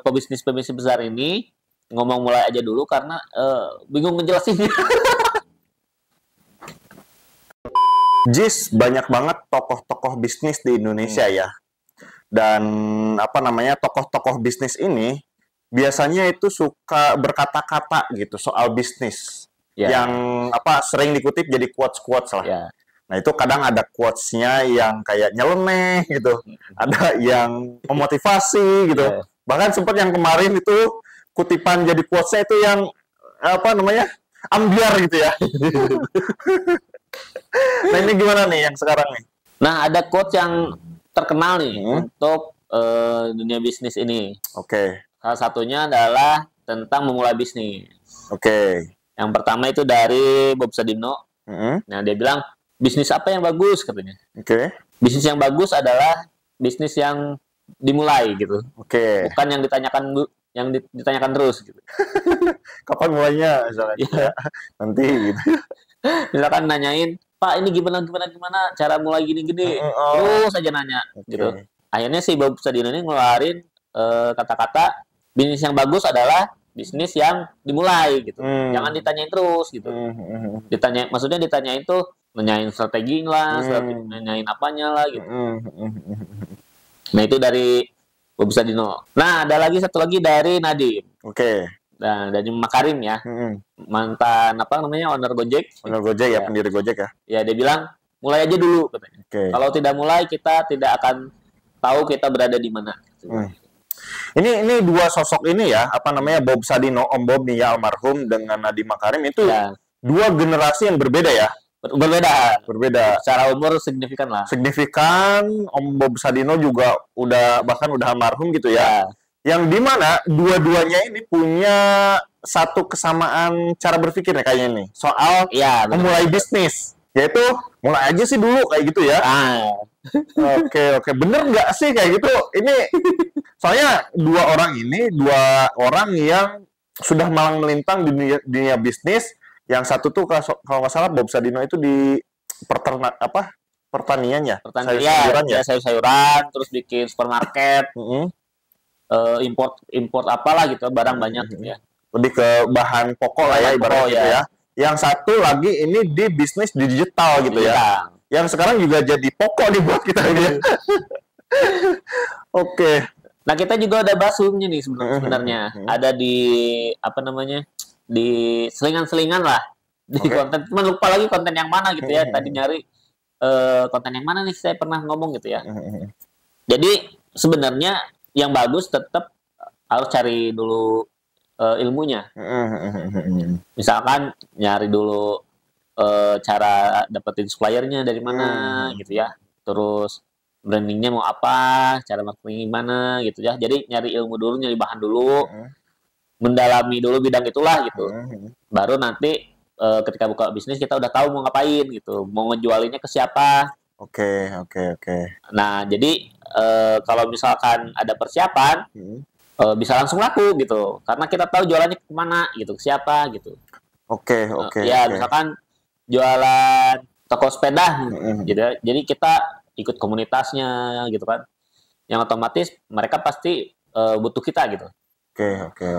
pebisnis-pebisnis besar ini ngomong mulai aja dulu karena bingung ngejelasinnya. Jis, banyak banget tokoh-tokoh bisnis di Indonesia ya. Dan apa namanya, tokoh-tokoh bisnis ini biasanya itu suka berkata-kata gitu soal bisnis. Ya. Yang apa sering dikutip jadi quotes-quotes lah. Ya. Nah, itu kadang ada quotes-nya yang kayak nyeleneh gitu. Ada yang memotivasi gitu. Ya. Bahkan sempat yang kemarin itu kutipan jadi quotes-nya itu yang apa namanya? Ambiar gitu ya. Nah, ini gimana nih yang sekarang nih? Nah, ada quotes yang terkenal nih untuk dunia bisnis ini. Oke. Salah satunya adalah tentang memulai bisnis. Oke. Yang pertama itu dari Bob Sadino. Nah, dia bilang, bisnis apa yang bagus katanya? Oke. Bisnis yang bagus adalah bisnis yang dimulai gitu. Oke. Bukan yang ditanyakan terus gitu. Kapan mulainya misalnya? Ya. Nanti gitu. Misalkan nanyain, Pak ini gimana cara mulai gini-gini, terus aja nanya gitu. Akhirnya si Bob Sadino ini ngeluarin kata-kata bisnis yang bagus adalah bisnis yang dimulai gitu. Jangan ditanyain terus gitu. Maksudnya ditanyain tuh nanyain strategi lah, nanyain apanya lah gitu. Nah, itu dari Bob Sadino. Nah, ada lagi satu lagi dari Nadiem. Oke. Nah, dari Makarim ya. Mantan apa namanya owner Gojek. Owner Gojek ya, pendiri Gojek ya. Ya, dia bilang mulai aja dulu katanya. Kalau tidak mulai kita tidak akan tahu kita berada di mana. Ini dua sosok ini ya, apa namanya, Bob Sadino, Om Bob nih ya almarhum, dengan Nadiem Makarim itu ya. Dua generasi yang berbeda ya. Berbeda. Secara umur signifikan lah. Signifikan. Om Bob Sadino juga bahkan udah almarhum gitu ya. Yang dimana dua-duanya ini punya satu kesamaan cara berpikir ya kayaknya nih soal memulai bisnis, yaitu mulai aja sih dulu kayak gitu ya. Oke. Bener nggak sih kayak gitu? Ini soalnya dua orang yang sudah malang melintang di dunia bisnis. Yang satu tuh kalau nggak salah Bob Sadino itu di pertanian ya, sayur-sayuran, terus bikin supermarket, import apalah gitu, barang banyak gitu ya. Lebih ke bahan pokok lah ya ibaratnya gitu ya. Yang satu lagi ini di bisnis digital gitu ya. Yang sekarang juga jadi pokok nih buat kita ini. Oke. Nah, kita juga ada bahas sebelumnya nih sebenarnya. Ada di apa namanya? Di selingan-selingan lah di konten, cuma lupa lagi konten yang mana gitu ya. Tadi nyari konten yang mana nih saya pernah ngomong gitu ya. Jadi sebenarnya yang bagus tetap harus cari dulu ilmunya. Misalkan nyari dulu cara dapetin suppliernya dari mana gitu ya. Terus brandingnya mau apa, cara marketing gimana gitu ya. Jadi nyari ilmu dulu, nyari bahan dulu. Mendalami dulu bidang itulah gitu. Baru nanti ketika buka bisnis kita udah tahu mau ngapain gitu, mau ngejualinnya ke siapa. Oke. Nah, jadi kalau misalkan ada persiapan, bisa langsung laku gitu, karena kita tahu jualannya kemana gitu, ke siapa gitu. Oke. Misalkan jualan toko sepeda gitu, jadi kita ikut komunitasnya gitu kan, yang otomatis mereka pasti butuh kita gitu. Oke.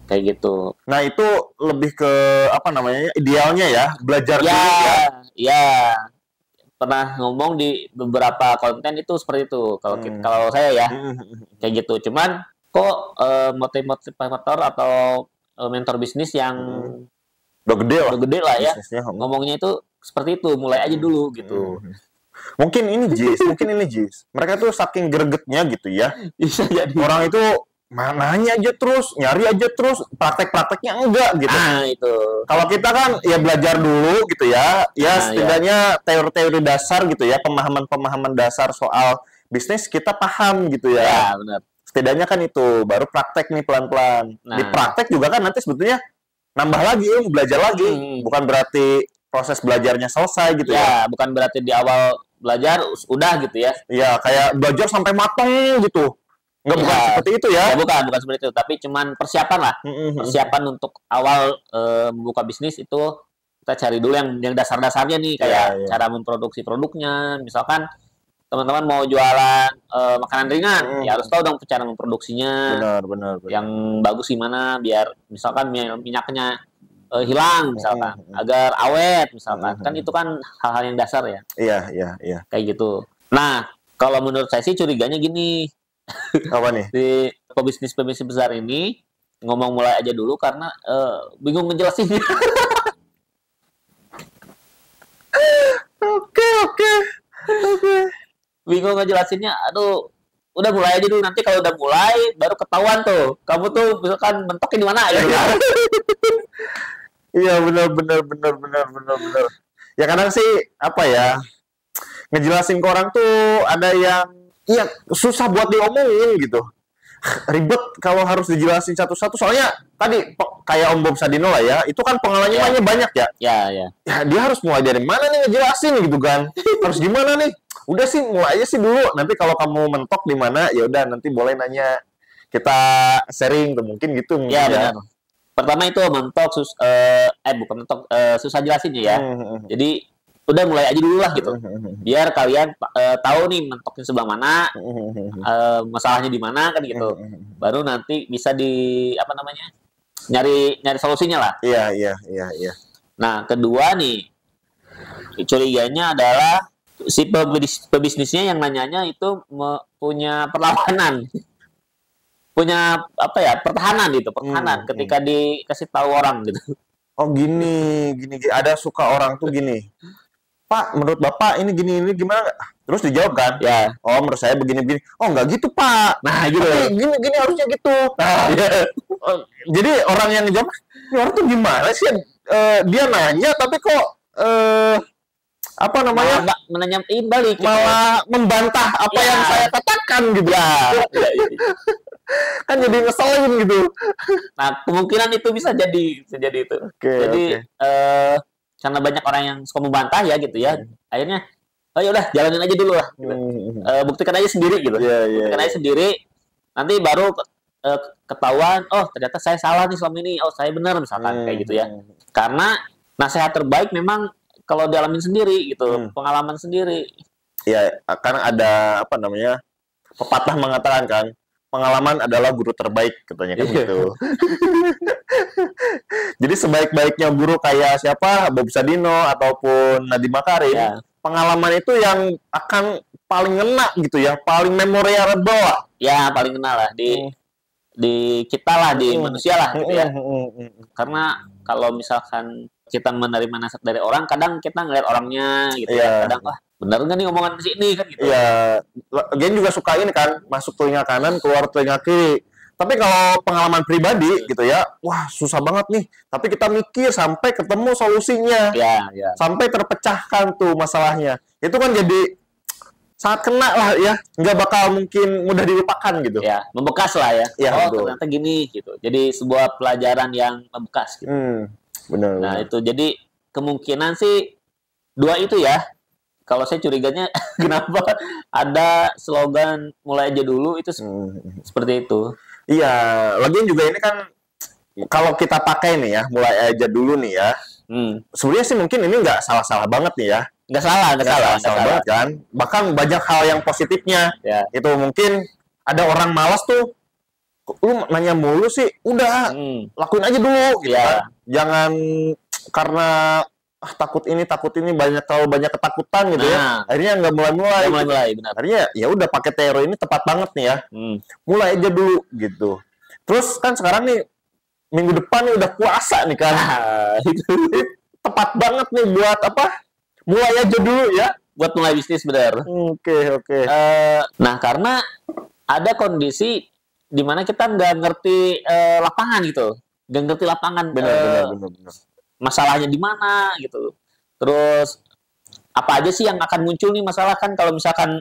Kayak gitu. Nah, itu lebih ke apa namanya? Idealnya ya, belajar dulu ya. Iya. Pernah ngomong di beberapa konten itu seperti itu. Kalau saya ya kayak gitu. Cuman kok motivator atau mentor bisnis yang udah gede lah ya. Ngomongnya itu seperti itu, mulai aja dulu gitu. Mungkin ini Jis. Mereka tuh saking gregetnya gitu ya. Bisa jadi. Orang itu nanya aja terus, nyari aja terus, prakteknya enggak gitu. Nah, itu. Kalau kita kan ya belajar dulu gitu ya. Setidaknya teori-teori dasar gitu ya, pemahaman dasar soal bisnis kita paham gitu ya. Ya, benar. Setidaknya kan itu, baru praktek nih pelan-pelan. Di praktek juga kan nanti sebetulnya nambah lagi, belajar lagi. Bukan berarti proses belajarnya selesai gitu ya. Bukan berarti di awal belajar udah gitu ya. Iya, kayak belajar sampai matang gitu. Bukan seperti itu ya. Bukan seperti itu, tapi cuman persiapan lah. Persiapan untuk awal membuka bisnis itu kita cari dulu yang dasar-dasarnya nih, kayak cara memproduksi produknya. Misalkan teman-teman mau jualan makanan ringan, ya harus tahu dong cara memproduksinya. Benar. Yang bagus gimana biar misalkan minyaknya hilang misalkan, agar awet misalkan. Kan itu kan hal-hal yang dasar ya. Iya. Kayak gitu. Nah, kalau menurut saya sih curiganya gini. Apa nih? Di pebisnis besar ini ngomong mulai aja dulu karena bingung ngejelasinnya. Oke. Bingung ngejelasinnya. Aduh, udah mulai aja dulu, nanti kalau udah mulai baru ketahuan tuh. Kamu tuh misalkan mentoknya di mana gitu kan. Iya, benar. Ya kadang sih apa ya? Ngejelasin ke orang tuh ada yang susah buat diomongin gitu. Ribet kalau harus dijelasin satu-satu, soalnya tadi kayak Om Bob Sadino lah ya, itu kan pengalamannya banyak ya. Ya, dia harus mulai dari mana nih ngejelasin gitu kan. Harus gimana nih? Udah sih mulai aja sih dulu. Nanti kalau kamu mentok di mana, ya udah nanti boleh nanya. Kita sharing tuh mungkin gitu ya. Benar. Pertama itu mentok bukan mentok, susah jelasinnya ya. Jadi udah mulai aja dulu lah gitu. Biar kalian tahu nih mentoknya sebelah mana, masalahnya di mana kan gitu. Baru nanti bisa nyari solusinya lah. Iya. Nah, kedua nih, curiganya adalah si pebisnisnya yang nanyanya itu punya perlawanan. Punya pertahanan ketika dikasih tahu orang gitu. Oh gini, ada suka orang tuh gini. Pak, menurut Bapak ini gini gimana? Terus dijawab kan? Ya. Oh, menurut saya begini. Oh, enggak gitu, Pak. Nah, gitu. Tapi gini harusnya gitu. Nah, jadi orang yang ngejawab, ini orang tuh gimana sih? Dia nanya tapi kok menanyain balik gitu. Malah membantah apa yang saya katakan gitu. Ya. Kan jadi ngeselin gitu. Nah, kemungkinan itu bisa jadi itu. Jadi karena banyak orang yang suka membantah ya gitu ya. Akhirnya ya udah jalanin aja dulu lah gitu. Buktikan aja sendiri gitu. Buktikan aja sendiri, nanti baru ketahuan, oh ternyata saya salah nih selama ini, oh saya benar misalkan kayak gitu ya. Karena nasihat terbaik memang kalau dialamin sendiri gitu, pengalaman sendiri. Ya, karena ada pepatah mengatakan kan, pengalaman adalah guru terbaik katanya kan gitu. Jadi sebaik-baiknya guru kayak siapa, Bob Sadino ataupun Nadiem Makarim, pengalaman itu yang akan paling ngena gitu ya, paling memorable lah. Ya, paling ngena lah di kita lah, di manusia lah gitu ya. Karena kalau misalkan kita menerima nasihat dari orang, kadang kita ngeliat orangnya gitu ya. Kadang bener nggak nih omongan si ini kan gitu. Iya. Gen juga suka ini kan, masuk telinga kanan, keluar telinga kiri. Tapi kalau pengalaman pribadi gitu ya, wah susah banget nih. Tapi kita mikir sampai ketemu solusinya. Ya. Sampai terpecahkan tuh masalahnya. Itu kan jadi sangat kena lah ya. Nggak bakal mungkin mudah dilupakan gitu. Ya, membekas lah ya. Betul. Ternyata gini gitu. Jadi sebuah pelajaran yang membekas gitu. Benar. Nah, itu jadi kemungkinan sih dua itu ya. Kalau saya curiganya kenapa ada slogan mulai aja dulu itu seperti itu. Iya, lagian juga ini kan kalau kita pakai nih ya, mulai aja dulu nih ya. Sebenarnya sih mungkin ini nggak salah-salah banget nih ya. Nggak salah banget kan. Bahkan banyak hal yang positifnya. Ya. Itu mungkin ada orang malas tuh, lu nanya mulu sih, udah lakuin aja dulu gitu kan. Jangan karena takut ini kalau banyak ketakutan gitu ya, akhirnya nggak mulai benar. Akhirnya ya udah pakai teori ini tepat banget nih ya, mulai aja dulu gitu. Terus kan sekarang nih minggu depan nih udah puasa nih kan, itu tepat banget nih buat mulai aja dulu ya, buat mulai bisnis benar. Oke. Nah, karena ada kondisi di mana kita nggak ngerti lapangan gitu, nggak ngerti lapangan. Benar. Masalahnya di mana gitu. Terus apa aja sih yang akan muncul nih masalah kan kalau misalkan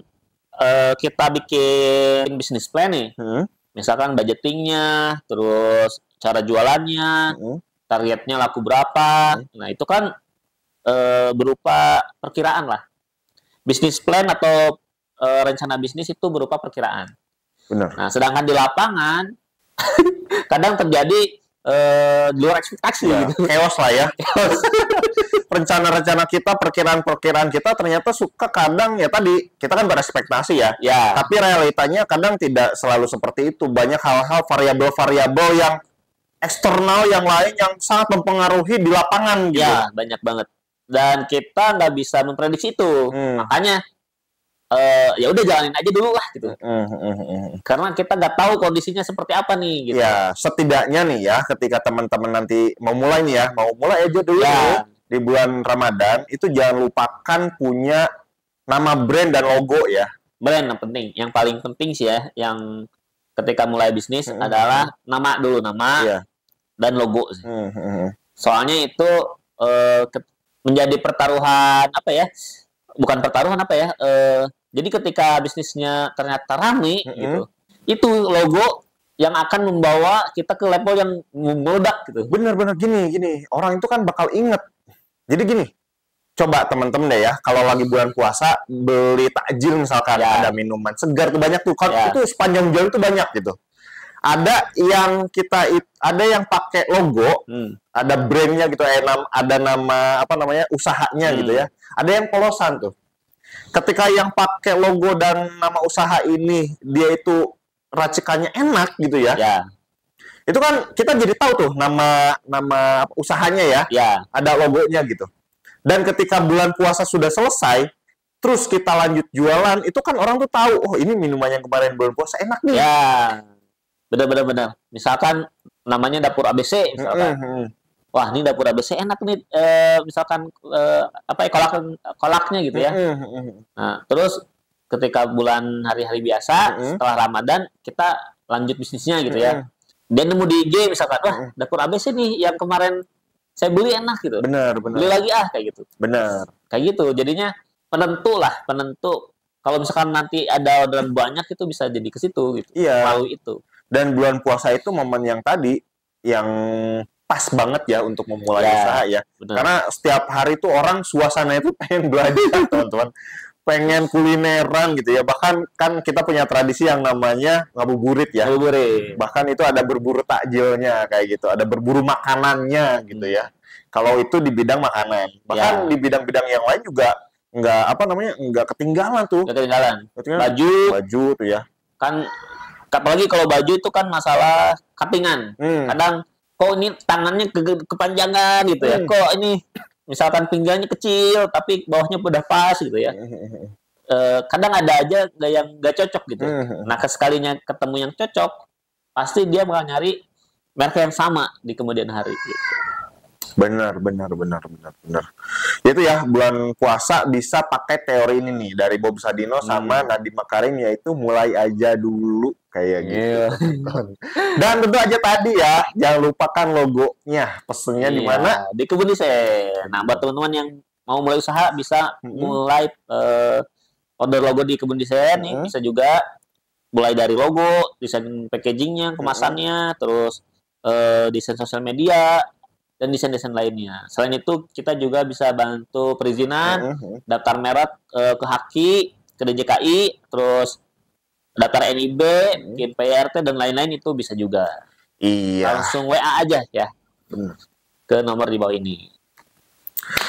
kita bikin bisnis plan nih. Misalkan budgetingnya, terus cara jualannya, targetnya laku berapa. Nah, itu kan berupa perkiraan lah. Bisnis plan atau rencana bisnis itu berupa perkiraan. Benar. Nah, sedangkan di lapangan kadang terjadi di luar ekspektasi Ya, gitu. chaos lah ya. Rencana-rencana kita, perkiraan-perkiraan kita ternyata suka kadang ya tadi kita kan berekspektasi ya. Ya. Tapi realitanya kadang tidak selalu seperti itu. Banyak hal-hal variabel-variabel yang eksternal yang lain yang sangat mempengaruhi di lapangan gitu. Ya, banyak banget. Dan kita nggak bisa memprediksi itu. Makanya ya udah jalanin aja dulu lah gitu. Karena kita nggak tahu kondisinya seperti apa nih gitu. Ya, setidaknya nih ya ketika teman-teman nanti mau mulai nih ya, mau mulai aja dulu nih, di bulan Ramadan itu jangan lupakan punya nama brand dan logo ya. Brand yang penting, yang paling penting sih ya, yang ketika mulai bisnis adalah nama dulu, nama dan logo sih. Soalnya itu menjadi pertaruhan apa ya? Bukan pertaruhan apa ya? Jadi ketika bisnisnya ternyata rame gitu, itu logo yang akan membawa kita ke level yang meledak gitu. Bener-bener gini, orang itu kan bakal inget. Jadi gini, coba temen-temen deh ya, kalau lagi bulan puasa beli takjil misalkan ada minuman segar tuh banyak tuh, itu sepanjang jalan tuh banyak gitu. Ada yang ada yang pakai logo, ada brandnya gitu, ada nama apa namanya usahanya gitu ya. Ada yang polosan tuh. Ketika yang pakai logo dan nama usaha ini dia itu racikannya enak gitu ya. Itu kan kita jadi tahu tuh nama usahanya ya. Ada logonya gitu. Dan ketika bulan puasa sudah selesai, terus kita lanjut jualan, itu kan orang tuh tahu, oh ini minuman yang kemarin bulan puasa enak nih. Ya, benar. Misalkan namanya Dapur ABC, misalkan. Wah, ini Dapur ABC enak nih, misalkan apa ya kolaknya gitu ya. Nah, terus ketika bulan hari-hari biasa, setelah Ramadan, kita lanjut bisnisnya gitu ya. Dia nemu di IG misalkan, wah Dapur ABC nih yang kemarin saya beli enak gitu. Benar. Beli lagi kayak gitu. Benar. Kayak gitu. Jadinya penentu. Kalau misalkan nanti ada orderan banyak itu bisa jadi ke situ gitu. Iya. Melalui itu. Dan bulan puasa itu momen yang tadi yang pas banget ya untuk memulai usaha ya. Bener. Karena setiap hari itu orang suasana itu pengen belanja teman-teman. Pengen kulineran gitu ya. Bahkan kan kita punya tradisi yang namanya ngabuburit ya. Ngabuburit. Bahkan itu ada berburu takjilnya kayak gitu. Ada berburu makanannya gitu ya. Kalau itu di bidang makanan. Bahkan di bidang-bidang yang lain juga nggak ketinggalan tuh. Baju tuh ya. Kan apalagi kalau baju itu kan masalah cuttingan. Kadang kok ini tangannya kepanjangan gitu ya. Kok ini misalkan pinggangnya kecil tapi bawahnya udah pas gitu ya. Kadang ada aja yang nggak cocok gitu. Nah, sekalinya ketemu yang cocok, pasti dia bakal nyari merek yang sama di kemudian hari gitu. Benar. Itu ya bulan puasa bisa pakai teori ini nih dari Bob Sadino sama Nadiem Makarim, yaitu mulai aja dulu kayak gitu. Dan tentu aja tadi ya jangan lupakan logonya, pesennya di mana? Di Kebun Desain. Nah, buat teman-teman yang mau mulai usaha bisa mulai order logo di Kebun Desain nih, bisa juga mulai dari logo, desain packagingnya, kemasannya, terus desain sosial media dan desain-desain lainnya. Selain itu, kita juga bisa bantu perizinan, daftar merek ke HAKI, ke DJKI, terus daftar NIB, bikin PRT, dan lain-lain itu bisa juga. Iya. Langsung WA aja ya. Benar. Ke nomor di bawah ini.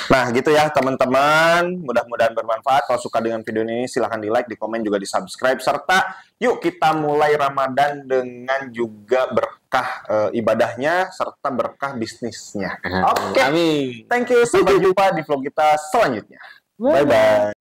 Nah, gitu ya teman-teman. Mudah-mudahan bermanfaat. Kalau suka dengan video ini, silahkan di-like, di-komen, juga di-subscribe. Serta, yuk kita mulai Ramadan dengan juga berkah ibadahnya, serta berkah bisnisnya. Oke. Amin. Thank you. Sampai jumpa di vlog kita selanjutnya. Bye-bye.